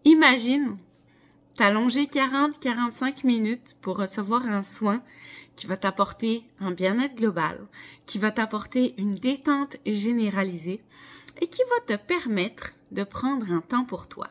Imagine t'allonger 40-45 minutes pour recevoir un soin qui va t'apporter un bien-être global, qui va t'apporter une détente généralisée et qui va te permettre de prendre un temps pour toi.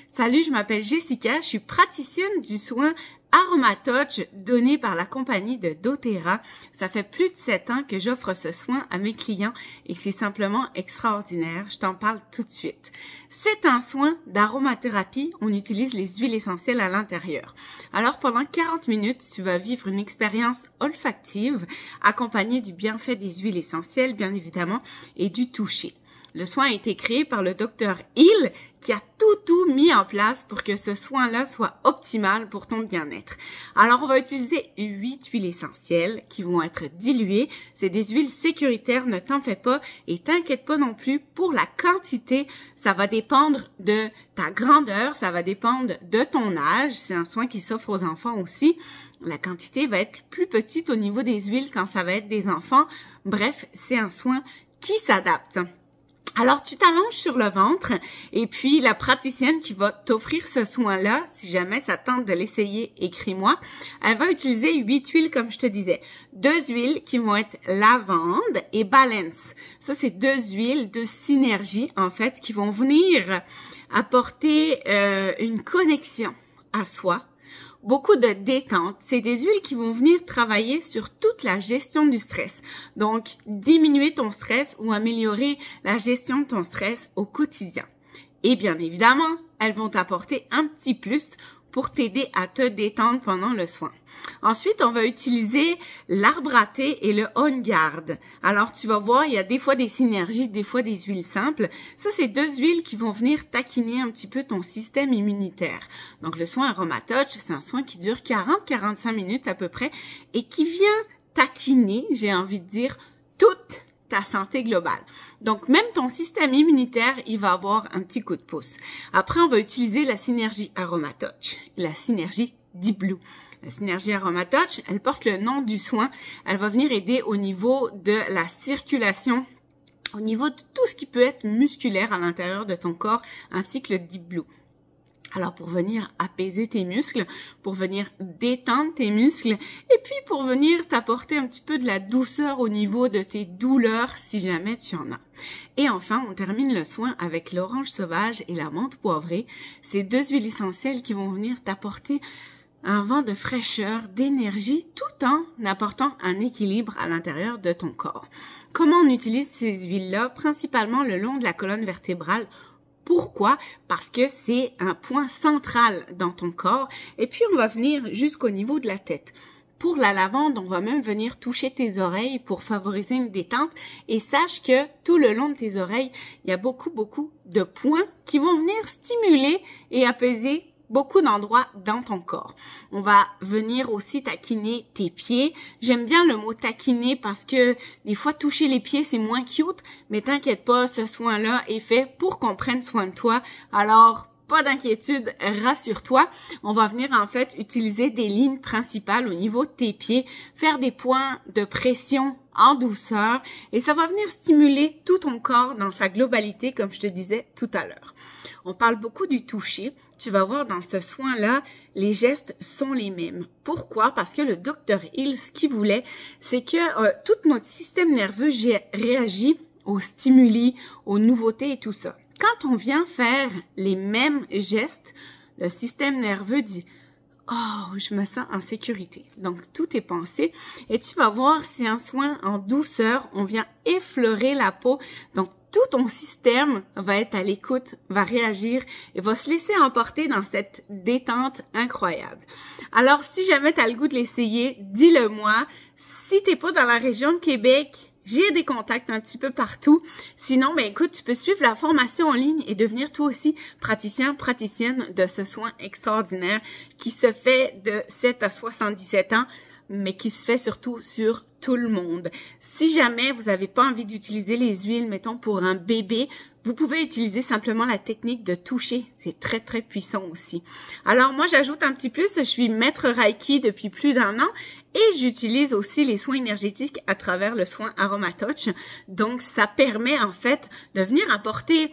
Salut, je m'appelle Jessica, je suis praticienne du soin AromaTouch donné par la compagnie de doTERRA. Ça fait plus de 7 ans que j'offre ce soin à mes clients et c'est simplement extraordinaire. Je t'en parle tout de suite. C'est un soin d'aromathérapie. On utilise les huiles essentielles à l'intérieur. Alors pendant 40 minutes, tu vas vivre une expérience olfactive accompagnée du bienfait des huiles essentielles, bien évidemment, et du toucher. Le soin a été créé par le Dr Hill qui a tout mis en place pour que ce soin-là soit optimal pour ton bien-être. Alors, on va utiliser 8 huiles essentielles qui vont être diluées. C'est des huiles sécuritaires, ne t'en fais pas et t'inquiète pas non plus pour la quantité. Ça va dépendre de ta grandeur, ça va dépendre de ton âge. C'est un soin qui s'offre aux enfants aussi. La quantité va être plus petite au niveau des huiles quand ça va être des enfants. Bref, c'est un soin qui s'adapte. Alors, tu t'allonges sur le ventre et puis la praticienne qui va t'offrir ce soin-là, si jamais ça tente de l'essayer, écris-moi. Elle va utiliser 8 huiles comme je te disais. 2 huiles qui vont être lavande et balance. Ça, c'est 2 huiles de synergie en fait qui vont venir apporter une connexion à soi. Beaucoup de détente. C'est des huiles qui vont venir travailler sur toute la gestion du stress. Donc, diminuer ton stress ou améliorer la gestion de ton stress au quotidien. Et bien évidemment, elles vont t'apporter un petit plus pour t'aider à te détendre pendant le soin. Ensuite, on va utiliser l'arbre à thé et le On Guard. Alors, tu vas voir, il y a des fois des synergies, des fois des huiles simples. Ça, c'est 2 huiles qui vont venir taquiner un petit peu ton système immunitaire. Donc, le soin AromaTouch, c'est un soin qui dure 40-45 minutes à peu près et qui vient taquiner, j'ai envie de dire, toute ta santé globale. Donc, même ton système immunitaire, il va avoir un petit coup de pouce. Après, on va utiliser la synergie AromaTouch, la synergie Deep Blue. La synergie AromaTouch, elle porte le nom du soin. Elle va venir aider au niveau de la circulation, au niveau de tout ce qui peut être musculaire à l'intérieur de ton corps, ainsi que le Deep Blue. Alors, pour venir apaiser tes muscles, pour venir détendre tes muscles, et puis pour venir t'apporter un petit peu de la douceur au niveau de tes douleurs, si jamais tu en as. Et enfin, on termine le soin avec l'orange sauvage et la menthe poivrée. Ces 2 huiles essentielles qui vont venir t'apporter un vent de fraîcheur, d'énergie, tout en apportant un équilibre à l'intérieur de ton corps. Comment on utilise ces huiles-là? Principalement le long de la colonne vertébrale. Pourquoi? Parce que c'est un point central dans ton corps. Et puis, on va venir jusqu'au niveau de la tête. Pour la lavande, on va même venir toucher tes oreilles pour favoriser une détente. Et sache que tout le long de tes oreilles, il y a beaucoup de points qui vont venir stimuler et apaiser beaucoup d'endroits dans ton corps. On va venir aussi taquiner tes pieds. J'aime bien le mot taquiner parce que des fois, toucher les pieds, c'est moins cute, mais t'inquiète pas, ce soin-là est fait pour qu'on prenne soin de toi. Alors, pas d'inquiétude, rassure-toi. On va venir en fait utiliser des lignes principales au niveau de tes pieds, faire des points de pression en douceur et ça va venir stimuler tout ton corps dans sa globalité, comme je te disais tout à l'heure. On parle beaucoup du toucher. Tu vas voir dans ce soin-là, les gestes sont les mêmes. Pourquoi? Parce que le Dr Hill, ce qu'il voulait, c'est que tout notre système nerveux réagit aux stimuli, aux nouveautés et tout ça. Quand on vient faire les mêmes gestes, le système nerveux dit « Oh, je me sens en sécurité ». Donc, tout est pensé. Et tu vas voir, c'est un soin en douceur. On vient effleurer la peau. Donc, tout ton système va être à l'écoute, va réagir et va se laisser emporter dans cette détente incroyable. Alors, si jamais tu as le goût de l'essayer, dis-le moi. Si t'es pas dans la région de Québec, j'ai des contacts un petit peu partout. Sinon, ben écoute, tu peux suivre la formation en ligne et devenir toi aussi praticienne de ce soin extraordinaire qui se fait de 7 à 77 ans, mais qui se fait surtout sur tout le monde. Si jamais vous n'avez pas envie d'utiliser les huiles, mettons pour un bébé, vous pouvez utiliser simplement la technique de toucher. C'est très, très puissant aussi. Alors moi, j'ajoute un petit plus, je suis maître Reiki depuis plus d'1 an et j'utilise aussi les soins énergétiques à travers le soin AromaTouch. Donc, ça permet en fait de venir apporter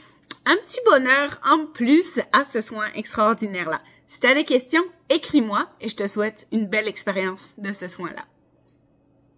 un petit bonheur en plus à ce soin extraordinaire-là. Si tu as des questions, écris-moi et je te souhaite une belle expérience de ce soin-là.